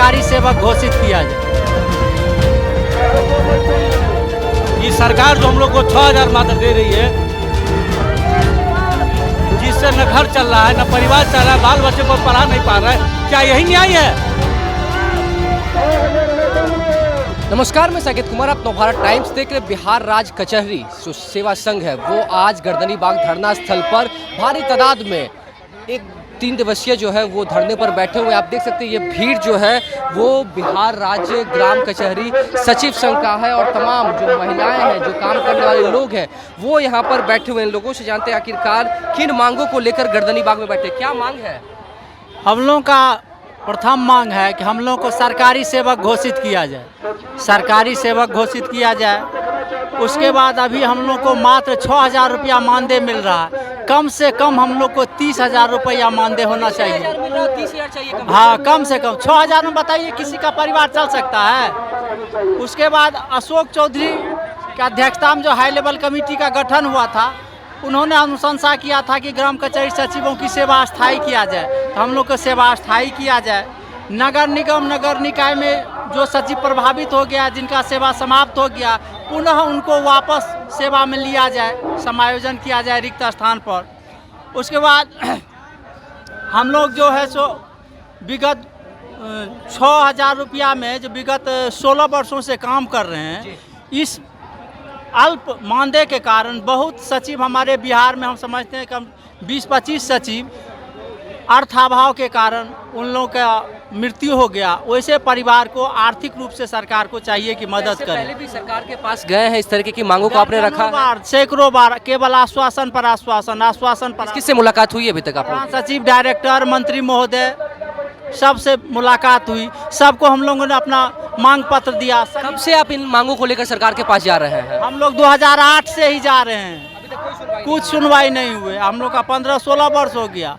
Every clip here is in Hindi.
सरकारी सेवक घोषित किया जाए। ये सरकार जो हम लोग को 6,000 मात्र दे रही है, जिससे न घर चल रहा है, न परिवार चल रहा है, बाल बच्चे को पढ़ा नहीं पा रहा है, क्या यही न्याय है? नमस्कार, मैं साकेत कुमार, आप नवभारत टाइम्स देख रहे। बिहार राज्य कचहरी जो सेवा संघ है वो आज गर्दनी बाग धरना स्थल पर भारी तादाद में एक 3 दिवसीय जो है वो धरने पर बैठे हुए। आप देख सकते हैं ये भीड़ जो है वो बिहार राज्य ग्राम कचहरी सचिव संघ का है और तमाम जो महिलाएं हैं, जो काम करने वाले लोग हैं, वो यहाँ पर बैठे हुए हैं। लोगों से जानते हैं आखिरकार किन मांगों को लेकर गर्दनी बाग में बैठे, क्या मांग है। हम लोगों का प्रथम मांग है कि हम लोग को सरकारी सेवक घोषित किया जाए, सरकारी सेवक घोषित किया जाए। उसके बाद अभी हम लोग को मात्र 6,000 रुपया मानदेय मिल रहा है, कम से कम हम लोग को 30,000 रुपया मानदेय होना चाहिए। 30,000 चाहिए हाँ, कम से कम 6,000 में बताइए किसी का परिवार चल सकता है। उसके बाद अशोक चौधरी की अध्यक्षता में जो हाई लेवल कमेटी का गठन हुआ था, उन्होंने अनुशंसा किया था कि ग्राम कचहरी सचिवों की सेवा अस्थायी किया जाए, तो हम लोग को सेवा अस्थायी किया जाए। नगर निगम नगर निकाय में जो सचिव प्रभावित हो गया, जिनका सेवा समाप्त हो गया, पुनः उनको वापस सेवा में लिया जाए, समायोजन किया जाए रिक्त स्थान पर। उसके बाद हम लोग जो है सो विगत 6,000 रुपया में जो विगत 16 वर्षों से काम कर रहे हैं, इस अल्प मानदेय के कारण बहुत सचिव हमारे बिहार में, हम समझते हैं कम 20-25 सचिव अर्थाभाव के कारण उन लोगों का मृत्यु हो गया। वैसे परिवार को आर्थिक रूप से सरकार को चाहिए कि मदद करें। पहले भी सरकार के पास गए हैं, इस तरीके की मांगों को आपने रखा है? सैकड़ों बार, केवल आश्वासन पर आश्वासन, आश्वासन पर। किससे मुलाकात हुई अभी तक आप लोगों की? सचिव, डायरेक्टर, मंत्री महोदय, सबसे मुलाकात हुई। सबको हम लोगों ने अपना मांग पत्र दिया। कब से आप इन मांगों को लेकर सरकार के पास जा रहे हैं? हम लोग 2008 से ही जा रहे हैं, कुछ सुनवाई नहीं हुए। हम लोग का 15-16 वर्ष हो गया।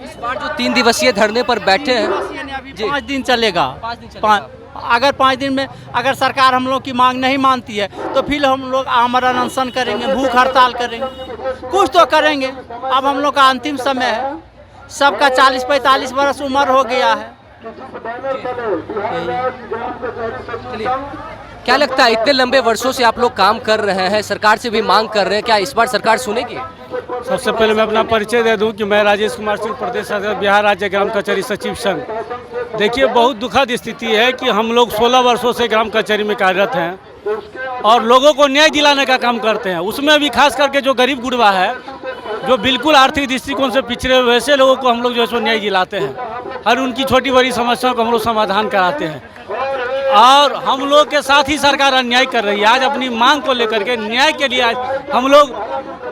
इस बार जो 3 दिवसीय धरने पर बैठे हैं, अभी 5 दिन चलेगा। अगर 5 दिन में अगर सरकार हम लोग की मांग नहीं मानती है तो फिर हम लोग आमरण अनशन करेंगे, भूख हड़ताल करेंगे, कुछ तो करेंगे। अब हम लोग का अंतिम समय है, सबका 40-45 वर्ष उम्र हो गया है। क्या लगता है इतने लंबे वर्षों से आप लोग काम कर रहे हैं, सरकार से भी मांग कर रहे हैं, क्या इस बार सरकार सुनेगी? सबसे पहले मैं अपना परिचय दे दूं कि मैं राजेश कुमार सिंह, प्रदेश अध्यक्ष बिहार राज्य ग्राम कचहरी सचिव संघ। देखिए, बहुत दुखद स्थिति है कि हम लोग 16 वर्षों से ग्राम कचहरी में कार्यरत हैं और लोगों को न्याय दिलाने का काम करते हैं। उसमें भी खास करके जो गरीब गुरबा है, जो बिल्कुल आर्थिक दृष्टिकोण से पिछड़े हुए, वैसे लोगों को हम लोग जो है सो न्याय दिलाते हैं और उनकी छोटी बड़ी समस्याओं को हम लोग समाधान कराते हैं। और हम लोग के साथ ही सरकार अन्याय कर रही है। आज अपनी मांग को लेकर के न्याय के लिए आज हम लोग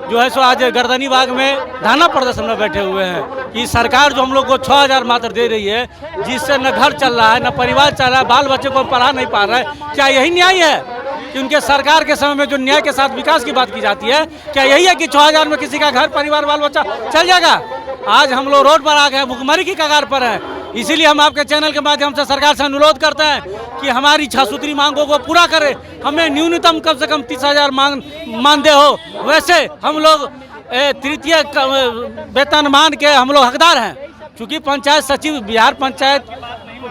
जो है सो आज गर्दनी बाग में धरना प्रदर्शन में बैठे हुए हैं कि सरकार जो हम लोग को 6,000 मात्र दे रही है, जिससे न घर चल रहा है, न परिवार चल रहा है, बाल बच्चे को पढ़ा नहीं पा रहा है, क्या यही न्याय है? कि उनके सरकार के समय में जो न्याय के साथ विकास की बात की जाती है, क्या यही है कि 6,000 में किसी का घर, परिवार, बाल बच्चा चल जाएगा? आज हम लोग रोड पर आ गए, भुखमरी की कगार पर हैं। इसीलिए हम आपके चैनल के माध्यम से सरकार से अनुरोध करते हैं कि हमारी 6 सूत्री मांगों को पूरा करें। हमें न्यूनतम कम से कम 30,000 मानदेय हो। वैसे हम लोग तृतीय वेतनमान के हम लोग हकदार हैं, क्योंकि पंचायत सचिव, बिहार पंचायत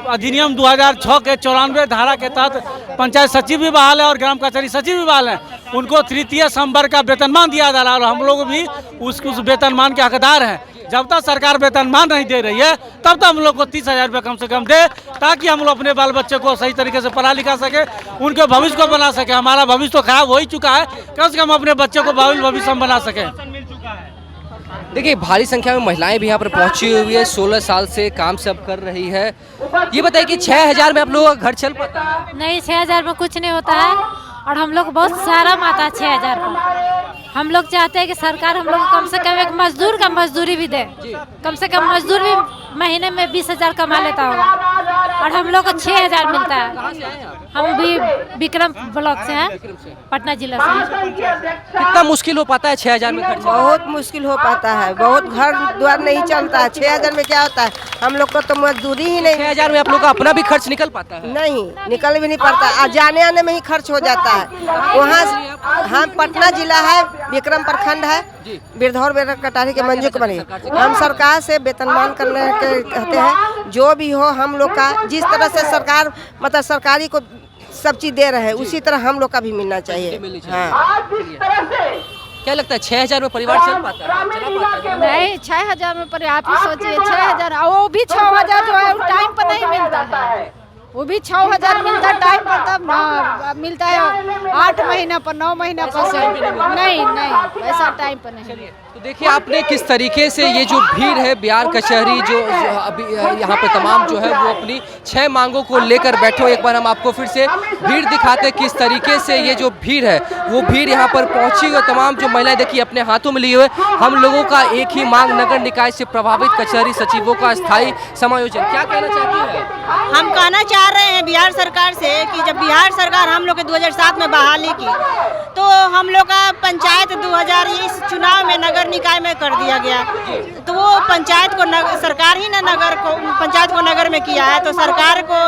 अधिनियम 2006 के 94 धारा के तहत पंचायत सचिव भी बहाल है और ग्राम कचहरी सचिव भी बहाल है। उनको तृतीय संवर्ग का वेतनमान दिया जा रहा है और हम लोग भी उस वेतनमान के हकदार हैं। जब तक सरकार वेतनमान नहीं दे रही है, तब तक हम लोग को 30,000 रुपये कम से कम दे, ताकि हम लोग अपने बाल बच्चे को सही तरीके से पढ़ा लिखा सके, उनके भविष्य को बना सके। हमारा भविष्य तो खराब हो ही चुका है, कम से कम अपने बच्चे को भविष्य हम बना सकें। देखिए, भारी संख्या में महिलाएं भी यहाँ पर पहुंची हुई है, 16 साल से काम सब कर रही है। ये बताइए कि 6,000 में आप लोगों का घर चल पाता है? नहीं, 6,000 में कुछ नहीं होता है और हम लोग बहुत सारा आता 6,000 को। हम लोग चाहते हैं कि सरकार हम लोग को कम से कम एक मजदूर का मजदूरी भी दे। कम से कम मजदूर भी महीने में 20,000 कमा लेता होगा और हम लोग को 6,000 मिलता है। हम भी विक्रम ब्लॉक से हैं, पटना जिला से। कितना मुश्किल हो पाता है 6,000 में खर्चा? बहुत मुश्किल हो पाता है, बहुत घर द्वार नहीं चलता है। 6,000 में क्या होता है, हम लोग को तो मजदूरी ही नहीं 6,000 में आप लोग का अपना भी खर्च निकल पाता है? नहीं निकल भी नहीं पड़ता, और जाने आने में ही खर्च हो जाता है। वहाँ हम पटना जिला है, विक्रम प्रखंड है, बिरधौर बेरा कटारी के मंजू के बने। हम सरकार से वेतनमान करने के कहते हैं, जो भी हो हम लोग का जिस तरह से सरकार मतलब सरकारी को सब चीज दे रहे हैं, उसी तरह हम लोग का भी मिलना चाहिए। हाँ। क्या लगता है 6,000 में परिवार चल पाता है? चला पाता है? नहीं 6,000 में पर आप ही सोचिए 6,000, वो भी 6,000 जो है टाइम पर नहीं मिलता है। वो भी 6,000 मिलता है टाइम पर, तब ना मिलता है 8 महीना पर 9 महीना पर से नहीं ऐसा टाइम पर नहीं। तो देखिए आपने किस तरीके से ये जो भीड़ है बिहार कचहरी जो अभी यहाँ पे तमाम जो है वो अपनी 6 मांगों को लेकर बैठे हो। एक बार हम आपको फिर से भीड़ दिखाते हैं किस तरीके से ये जो भीड़ है वो भीड़ यहाँ पर पहुँची हुई। तमाम जो महिलाएं देखिए अपने हाथों में लिए हुए, हम लोगों का एक ही मांग नगर निकाय से प्रभावित कचहरी सचिवों का स्थायी समायोजन। क्या कहना चाहती है? हम कहना चाह रहे हैं बिहार सरकार से कि जब बिहार सरकार हम लोग के 2007 में बहाली की, तो हम लोग का पंचायत 2000 इस चुनाव में नगर निकाय में कर दिया गया, तो वो पंचायत को सरकार ही ना नगर को पंचायत को नगर में किया है, तो सरकार को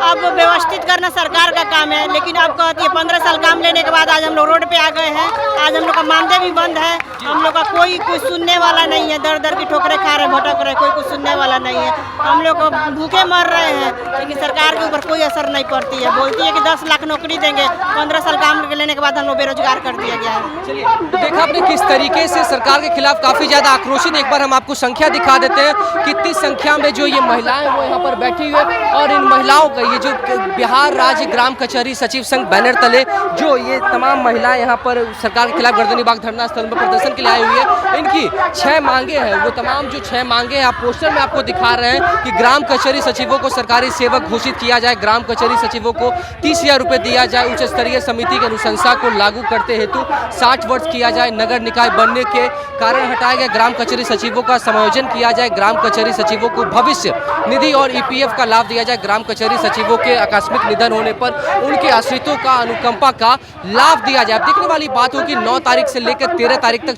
अब व्यवस्थित करना सरकार का काम है। लेकिन अब कहती है 15 साल काम लेने के बाद आज हम लोग रोड पे आ गए हैं। आज हम लोग का मानदेय भी बंद है, हम लोग का कोई कुछ सुनने वाला नहीं है, दर दर की ठोकरें खा रहे भटक रहे, कोई कुछ सुनने वाला नहीं है। हम लोग भूखे मर रहे हैं, लेकिन सरकार के ऊपर कोई असर नहीं पड़ती है। बोलती है कि 10 लाख नौकरी देंगे, 15 साल काम लेने के बाद हम लोग बेरोजगार कर दिया गया है। चलिए तो देखा आपने किस तरीके से सरकार के खिलाफ काफी ज्यादा आक्रोशित। एक बार हम आपको संख्या दिखा देते हैं कितनी संख्या में जो ये महिलाएं वो यहाँ पर बैठी हुई है, और इन महिलाओं का ये जो बिहार राज्य ग्राम कचहरी सचिव संघ बैनर तले जो ये तमाम महिलाएं यहाँ पर सरकार के खिलाफ गर्दनी बाग धरना स्थल में प्रदर्शन के लिए आई हुई है। इनकी 6 मांगे हैं, वो तमाम जो 6 मांगे हैं आप पोस्टर में आपको दिखा रहे हैं कि ग्राम कचहरी सचिवों को सरकारी सेवक घोषित किया जाए, ग्राम कचहरी सचिवों को 30,000 रुपये दिया जाए, उच्च स्तरीय समिति की अनुशंसा को लागू करते हेतु 60 वर्ष किया जाए, नगर निकाय बनने के कारण हटाए गए ग्राम कचहरी सचिवों का समायोजन किया जाए, ग्राम कचहरी सचिवों को भविष्य निधि और ईपीएफ का लाभ दिया जाए, ग्राम कचहरी सचिवों के आकस्मिक निधन होने पर उनके आश्रितों का अनुकंपा का लाभ दिया जाए। अब देखने वाली बात होगी 9 तारीख से लेकर 13 तारीख तक